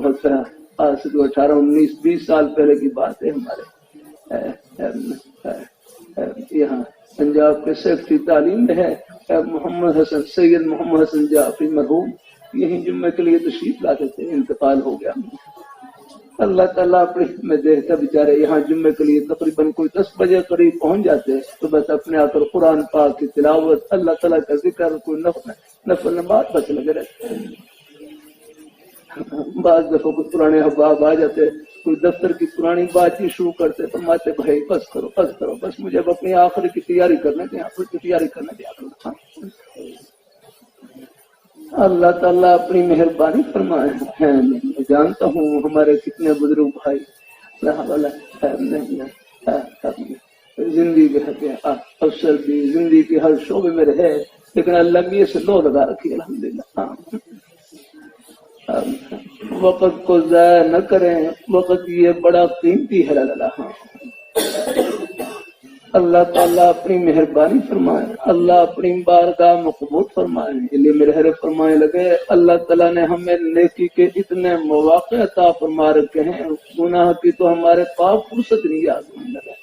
بہت سارا آج سے 18-19-20 سال پہلے کی بات ہے. ہمارے یہاں پنجاب کے سیکٹری تعلیم میں ہے محمد حسن سید محمد حسن جعفری مرحوم، یہیں جمعے کے لیے تشریف لاتے تھے، انتقال ہو گیا. اللہ تعالیٰ اپنے میں دیکھتا بیچارے یہاں جمعے کے لیے تقریباً کوئی 10 بجے قریب پہنچ جاتے تو بس اپنے آ کر قرآن پاک کی تلاوت، اللہ تعالیٰ کا ذکر، کوئی نفل نماز بس لگے رہتے. بعض دفعہ کوئی پرانے احباب آ جاتے، کوئی دفتر کی پرانی بات چیت شروع کرتے، فرماتے بھائی بس کرو بس کرو، بس مجھے اب اپنی آخری کی تیاری کرنے دیں، آخری کی تیاری کرنے دیں. اللہ تعالیٰ اپنی مہربانی فرمائے. میں جانتا ہوں ہمارے کتنے بزرگ بھائی زندگی کے افسر بھی زندگی کے ہر شعبے میں رہے، لیکن اللہ بھی سے لو لگا رکھی الحمدللہ. وقت کو ضائع نہ کریں، وقت یہ بڑا قیمتی ہے. اللہ تعالیٰ اپنی مہربانی فرمائے، اللہ اپنی بارگاہ مقبول فرمائے. لیے میرے حضرت فرمانے لگے اللہ تعالیٰ نے ہمیں نیکی کے اتنے مواقع عطا فرما رکھے ہیں، گناہ کی تو ہمارے پاس فرصت نہیں یاد ہونے لگا.